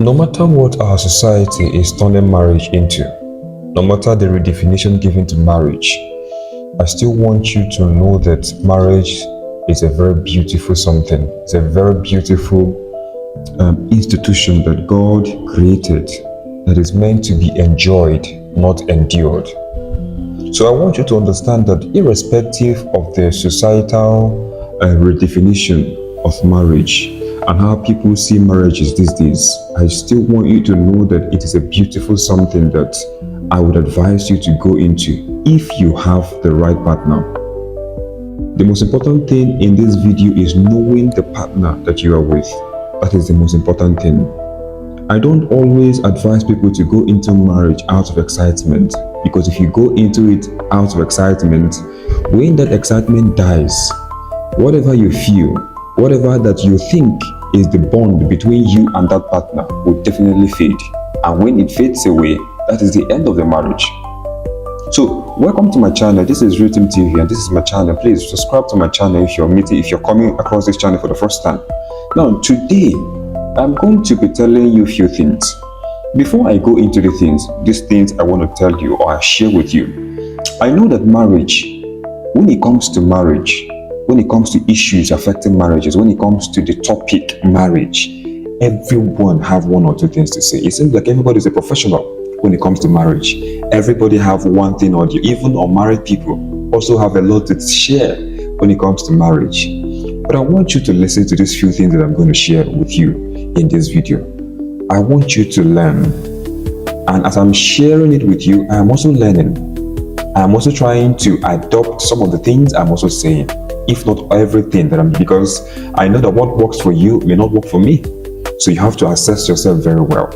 No matter what our society is turning marriage into, no matter the redefinition given to marriage, I still want you to know that marriage is a very beautiful something. It's a very beautiful institution that God created that is meant to be enjoyed, not endured. So I want you to understand that irrespective of the societal redefinition of marriage, and how people see marriages these days, I still want you to know that it is a beautiful something that I would advise you to go into if you have the right partner. The most important thing in this video is knowing the partner that you are with. That is the most important thing. I don't always advise people to go into marriage out of excitement, because if you go into it out of excitement, when that excitement dies, whatever you feel, whatever that you think is the bond between you and that partner will definitely fade. And when it fades away, that is the end of the marriage. So, welcome to my channel. This is Realtim TV and this is my channel. Please subscribe to my channel if you're coming across this channel for the first time. Now, today, I'm going to be telling you a few things. Before I go into these things I want to tell you or I share with you. I know that marriage, when it comes to marriage, when it comes to issues affecting marriages, when it comes to the topic marriage, everyone have one or two things to say. It seems like everybody is a professional when it comes to marriage. Everybody have one thing or the even unmarried people also have a lot to share when it comes to marriage. But I want you to listen to these few things that I'm going to share with you in this video. I want you to learn. And as I'm sharing it with you, I am also learning. I am also trying to adopt some of the things I'm also saying, if not everything that because I know that what works for you may not work for me. So you have to assess yourself very well.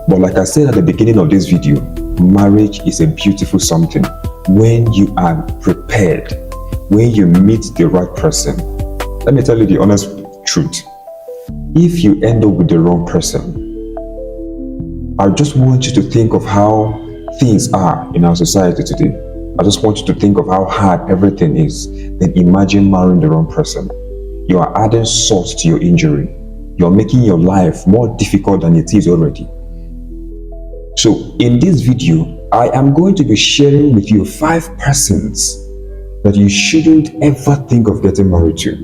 But like I said at the beginning of this video, marriage is a beautiful something when you are prepared, when you meet the right person. Let me tell you the honest truth. If you end up with the wrong person, I just want you to think of how things are in our society today. I just want you to think of how hard everything is. Then imagine marrying the wrong person. You are adding salt to your injury. You are making your life more difficult than it is already. So in this video, I am going to be sharing with you 5 persons that you shouldn't ever think of getting married to.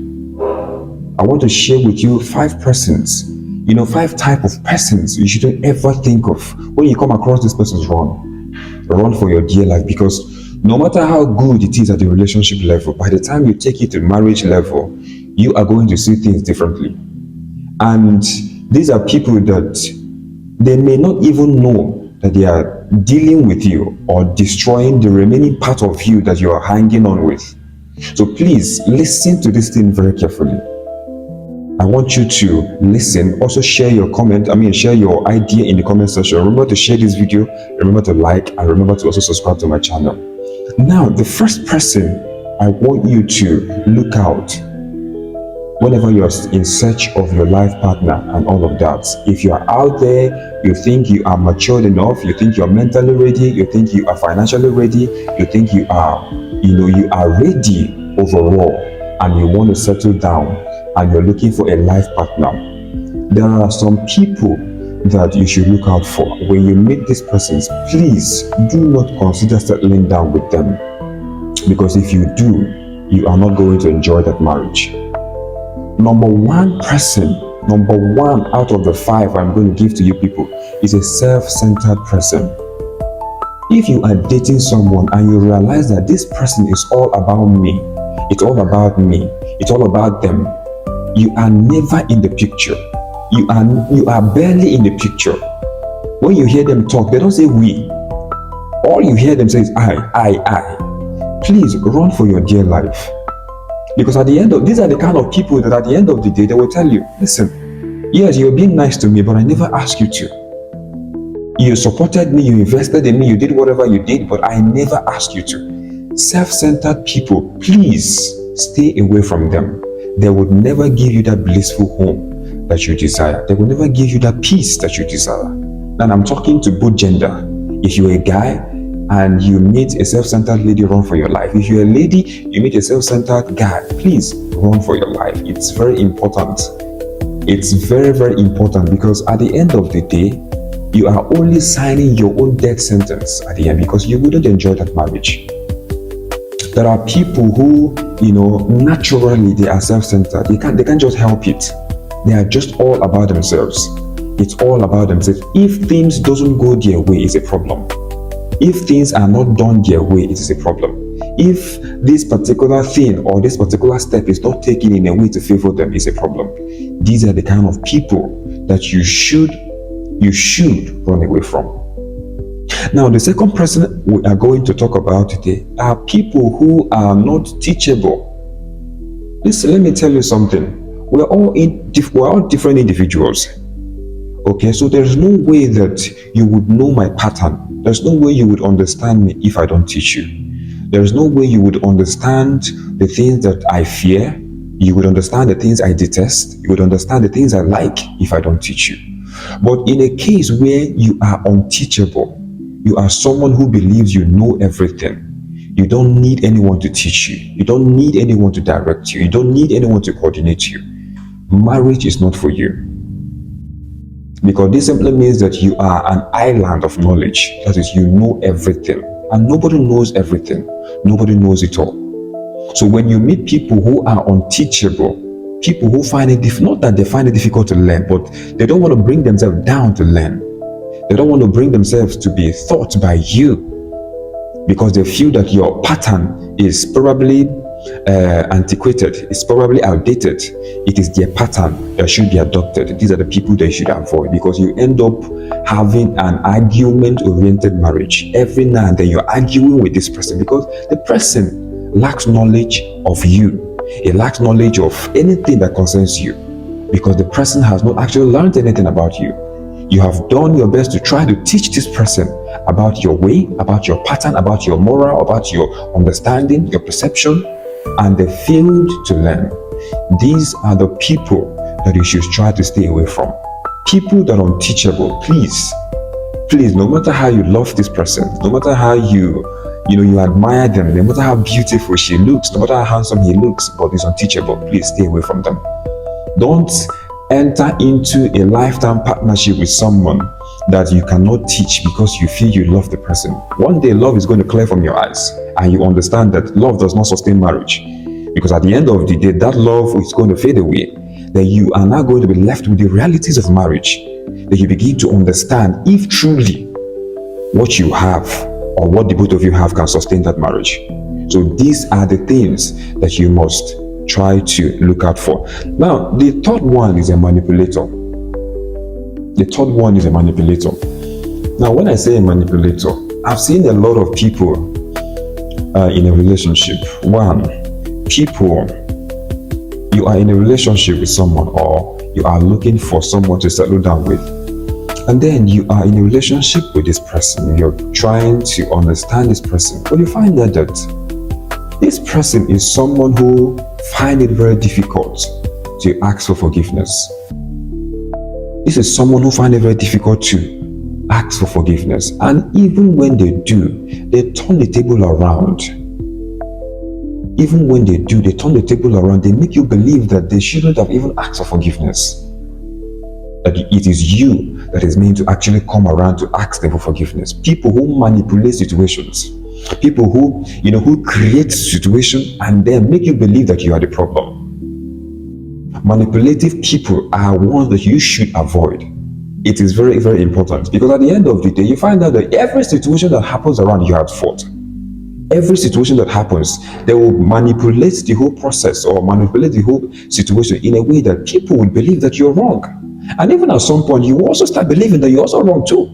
I want to share with you 5 persons, 5 type of persons you shouldn't ever think of. When you come across this person's run for your dear life, because no matter how good it is at the relationship level, by the time you take it to marriage level, you are going to see things differently. And these are people that they may not even know that they are dealing with you or destroying the remaining part of you that you are hanging on with. So please listen to this thing very carefully. I want you to listen. Also share your share your idea in the comment section. Remember to share this video, remember to like, and remember to also subscribe to my channel. Now, the first person I want you to look out whenever you're in search of your life partner and all of that. If you are out there, you think you are matured enough, you think you're mentally ready, you think you are financially ready, you think you are, you are ready overall, and you want to settle down, and you're looking for a life partner, there are some people that you should look out for. When you meet these persons, please do not consider settling down with them, because if you do, you are not going to enjoy that marriage. Number one out of the 5 I'm going to give to you people is a self-centered person. If you are dating someone and you realize that this person is all about me, it's all about me, it's all about them, you are never in the picture. You are barely in the picture. When you hear them talk, they don't say we. All you hear them say is I. Please run for your dear life. Because these are the kind of people that at the end of the day, they will tell you, listen, yes, you're being nice to me, but I never asked you to. You supported me, you invested in me, you did whatever you did, but I never asked you to. Self-centered people, please stay away from them. They would never give you that blissful home that you desire. They will never give you that peace that you desire. And I'm talking to both gender. If you're a guy and you meet a self-centered lady, run for your life. If you're a lady, you meet a self-centered guy, please run for your life. It's very important. It's very, very important, because at the end of the day, you are only signing your own death sentence at the end, because you wouldn't enjoy that marriage. There are people who, naturally they are self-centered. They can't just help it. They are just all about themselves. It's all about themselves. If things doesn't go their way, it's a problem. If things are not done their way, it is a problem. If this particular thing or this particular step is not taken in a way to favor them, it's a problem. These are the kind of people that you should run away from. Now, the second person we are going to talk about today are people who are not teachable. Listen, let me tell you something. We're all different individuals. Okay, so there's no way that you would know my pattern. There's no way you would understand me if I don't teach you. There's no way you would understand the things that I fear. You would understand the things I detest. You would understand the things I like if I don't teach you. But in a case where you are unteachable, you are someone who believes you know everything. You don't need anyone to teach you. You don't need anyone to direct you. You don't need anyone to coordinate you. Marriage is not for you. Because this simply means that you are an island of knowledge. That is, you know everything. And nobody knows everything. Nobody knows it all. So when you meet people who are unteachable, people who find it not that they find it difficult to learn, but they don't want to bring themselves down to learn. They don't want to bring themselves to be taught by you, because they feel that your pattern is probably antiquated, it's probably outdated. It is their pattern that should be adopted. These are the people that you should avoid, because you end up having an argument-oriented marriage. Every now and then you're arguing with this person because the person lacks knowledge of you. It lacks knowledge of anything that concerns you, because the person has not actually learned anything about you. You have done your best to try to teach this person about your way, about your pattern, about your moral, about your understanding, your perception, and they failed to learn. These are the people that you should try to stay away from. People that are unteachable. Please, no matter how you love this person, no matter how you admire them, no matter how beautiful she looks, no matter how handsome he looks, but he's unteachable, please stay away from them. Don't enter into a lifetime partnership with someone that you cannot teach because you feel you love the person. One day love is going to clear from your eyes, and you understand that love does not sustain marriage, because at the end of the day that love is going to fade away. Then you are now going to be left with the realities of marriage, that you begin to understand if truly what you have or what the both of you have can sustain that marriage. So these are the things that you must try to look out for. Now, the third one is a manipulator. The third one is a manipulator. Now, when I say a manipulator, I've seen a lot of people in a relationship. One, people, you are in a relationship with someone, or you are looking for someone to settle down with. And then you are in a relationship with this person. You're trying to understand this person. But you find out that this person is someone who finds it very difficult to ask for forgiveness. This is someone who finds it very difficult to ask for forgiveness. And even when they do, they turn the table around. Even when they do, they turn the table around. They make you believe that they shouldn't have even asked for forgiveness. That it is you that is meant to actually come around to ask them for forgiveness. People who manipulate situations. People who create situation and then make you believe that you are the problem. Manipulative people are ones that you should avoid. It is very, very important, because at the end of the day, you find out that every situation that happens around you at fault. Every situation that happens, they will manipulate the whole process or manipulate the whole situation in a way that people will believe that you're wrong. And even at some point, you will also start believing that you're also wrong too.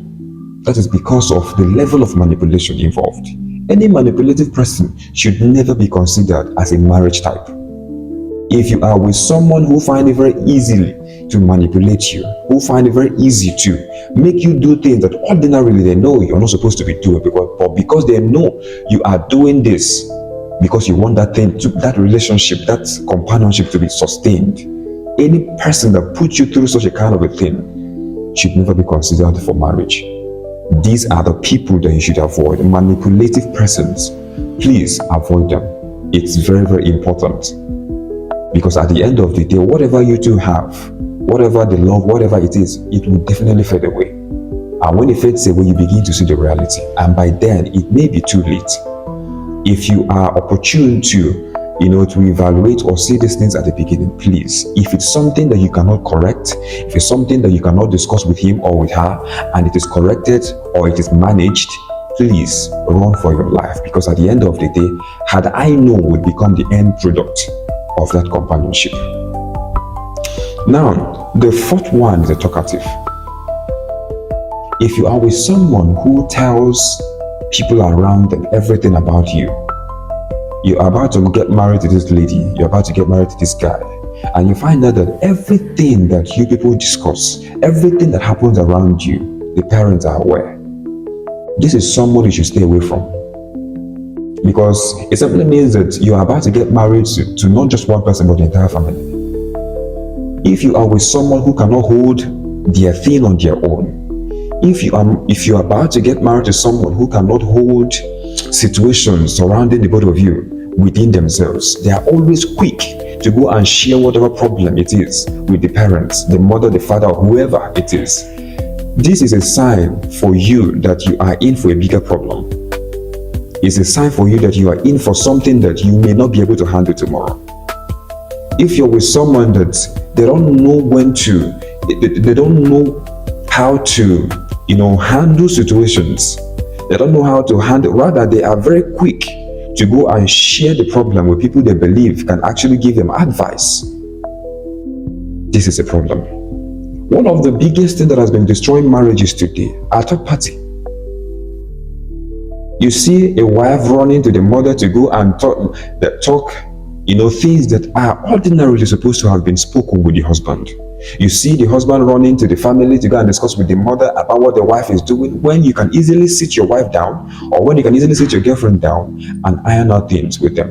That is because of the level of manipulation involved. Any manipulative person should never be considered as a marriage type. If you are with someone who finds it very easily to manipulate you, who find it very easy to make you do things that ordinarily they know you're not supposed to be doing, but because they know you are doing this because you want that thing, that relationship, that companionship to be sustained, any person that puts you through such a kind of a thing should never be considered for marriage. These are the people that you should avoid. Manipulative persons, please avoid them. It's very, very important, because at the end of the day, whatever you two have, whatever the love, whatever it is, it will definitely fade away. And when it fades away, you begin to see the reality. And by then, it may be too late. If you are opportune to to evaluate or see these things at the beginning, please, if it's something that you cannot correct, if it's something that you cannot discuss with him or with her, and it is corrected or it is managed, please run for your life, because at the end of the day, had I known would become the end product of that companionship. Now, the fourth one is a talkative. If you are with someone who tells people around them everything about you, you're about to get married to this lady, you're about to get married to this guy, and you find out that everything that you people discuss, everything that happens around you, the parents are aware. This is someone you should stay away from, because it simply means that you are about to get married to not just one person but the entire family. If you are with someone who cannot hold their thing on their own, if you are about to get married to someone who cannot hold situations surrounding the both of you within themselves, they are always quick to go and share whatever problem it is with the parents, the mother, the father, or whoever it is. This is a sign for you that you are in for a bigger problem. It's a sign for you that you are in for something that you may not be able to handle tomorrow. If you're with someone that they don't know they don't know how to handle situations, they don't know how to handle, rather they are very quick to go and share the problem with people they believe can actually give them advice. This is a problem. One of the biggest things that has been destroying marriages today are third party. You see a wife running to the mother to go and talk things that are ordinarily supposed to have been spoken with the husband. You see the husband running to the family to go and discuss with the mother about what the wife is doing, when you can easily sit your wife down, or when you can easily sit your girlfriend down and iron out things with them.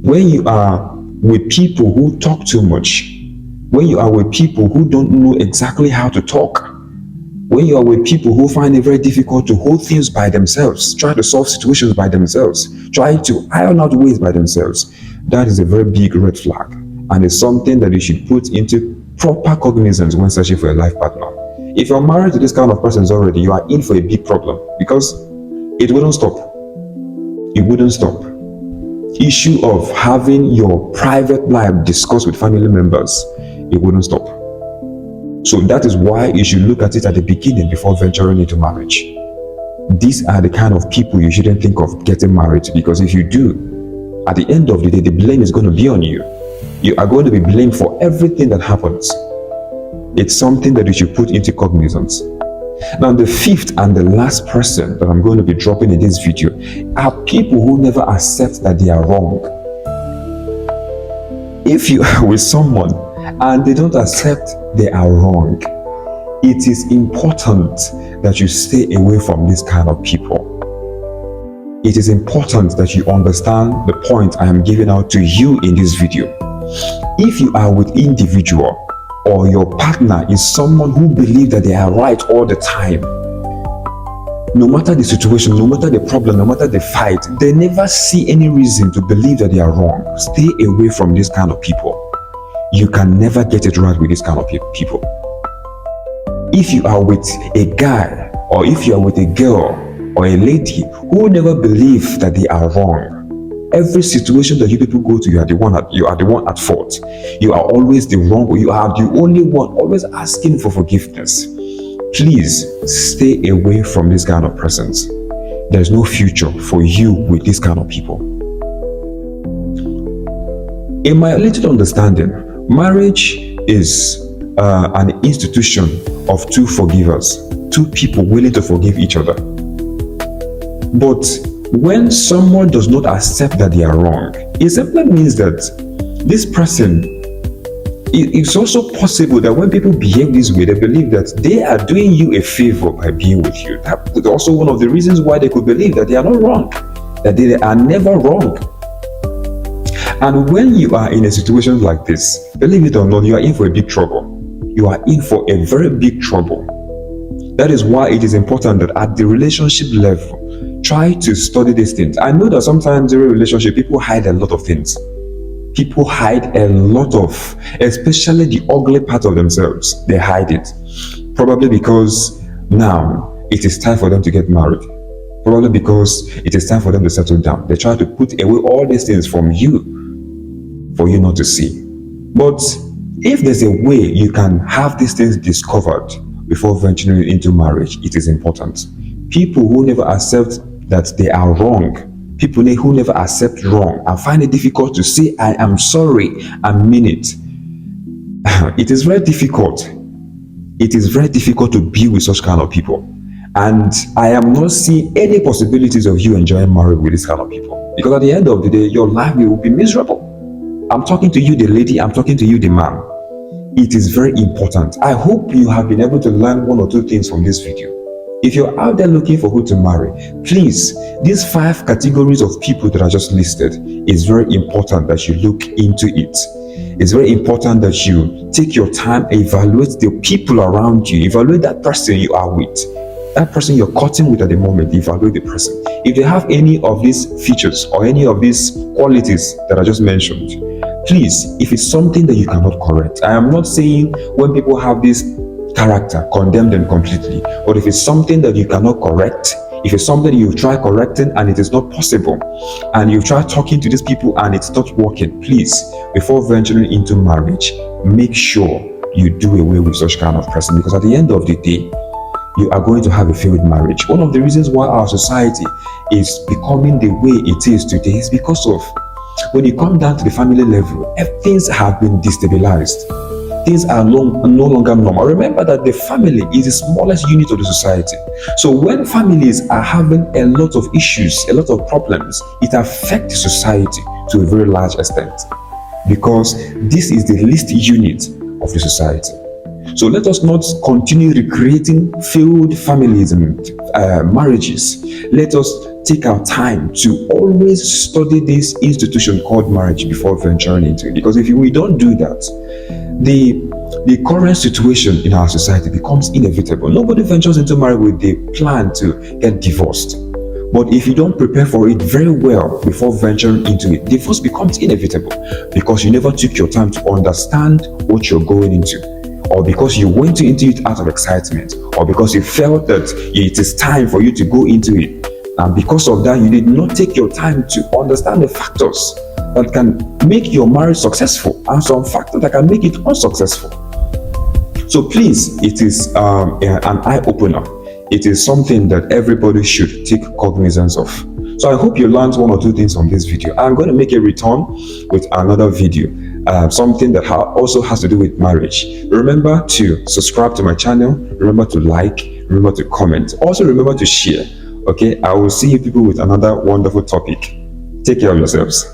When you are with people who talk too much, when you are with people who don't know exactly how to talk, when you are with people who find it very difficult to hold things by themselves, try to solve situations by themselves, try to iron out ways by themselves, that is a very big red flag. And it's something that you should put into proper cognizance when searching for a life partner. If you're married to this kind of persons already, you are in for a big problem, because it wouldn't stop. It wouldn't stop. Issue of having your private life discussed with family members, it wouldn't stop. So that is why you should look at it at the beginning before venturing into marriage. These are the kind of people you shouldn't think of getting married to, because if you do, at the end of the day, the blame is going to be on you. You are going to be blamed for everything that happens. It's something that you should put into cognizance. Now, the fifth and the last person that I'm going to be dropping in this video are people who never accept that they are wrong. If you are with someone and they don't accept they are wrong, it is important that you stay away from this kind of people. It is important that you understand the point I am giving out to you in this video. If you are with individual, or your partner is someone who believes that they are right all the time, no matter the situation, no matter the problem, no matter the fight, they never see any reason to believe that they are wrong. Stay away from this kind of people. You can never get it right with this kind of people. If you are with a guy, or if you are with a girl or a lady who never believe that they are wrong, every situation that you people go to, you are the one at fault. You are always the wrong, you are the only one always asking for forgiveness. Please stay away from this kind of persons. There's no future for you with this kind of people. In my little understanding, marriage is an institution of two forgivers, two people willing to forgive each other. But when someone does not accept that they are wrong, it simply means that this person, it's also possible that when people behave this way, they believe that they are doing you a favor by being with you. That is also one of the reasons why they could believe that they are not wrong, that they are never wrong. And when you are in a situation like this, believe it or not, you are in for a big trouble. You are in for a very big trouble. That is why it is important that at the relationship level, try to study these things. I know that sometimes during a relationship, people hide a lot of things. People hide a lot of, especially the ugly part of themselves. They hide it. Probably because now it is time for them to get married. Probably because it is time for them to settle down. They try to put away all these things from you for you not to see. But if there's a way you can have these things discovered before venturing into marriage, it is important. People who never accept that they are wrong, people who never accept wrong and find it difficult to say, I am sorry, and mean it. It is very difficult. It is very difficult to be with such kind of people. And I am not seeing any possibilities of you enjoying marriage with this kind of people. Because at the end of the day, your life will be miserable. I'm talking to you, the lady, I'm talking to you, the man. It is very important. I hope you have been able to learn one or two things from this video. If you're out there looking for who to marry, please, these 5 categories of people that I just listed, is very important that you look into it. It's very important that you take your time, evaluate the people around you, evaluate that person you are with, that person you're cutting with at the moment, evaluate the person. If they have any of these features or any of these qualities that I just mentioned, please, if it's something that you cannot correct, I am not saying when people have this character, condemn them completely. But if it's something that you cannot correct, if it's something you've tried correcting and it is not possible, and you've tried talking to these people and it's not working, please, before venturing into marriage, make sure you do away with such kind of person, because at the end of the day, you are going to have a failed marriage. One of the reasons why our society is becoming the way it is today is because of, when you come down to the family level, things have been destabilized. Things are no longer normal. Remember that the family is the smallest unit of the society. So when families are having a lot of issues, a lot of problems, it affects the society to a very large extent, because this is the least unit of the society. So let us not continue recreating failed families and marriages. Let us take our time to always study this institution called marriage before venturing into it. Because if we don't do that, the current situation in our society becomes inevitable. Nobody ventures into marriage with the plan to get divorced. But if you don't prepare for it very well before venturing into it, divorce becomes inevitable, because you never took your time to understand what you're going into, or because you went into it out of excitement, or because you felt that it is time for you to go into it. And because of that, you did not take your time to understand the factors that can make your marriage successful and some factors that can make it unsuccessful. So please, it is an eye-opener. It is something that everybody should take cognizance of. So I hope you learned one or two things from this video. I'm going to make a return with another video, something that also has to do with marriage. Remember to subscribe to my channel. Remember to like. Remember to comment. Also remember to share. Okay, I will see you people with another wonderful topic. Take care of yourselves.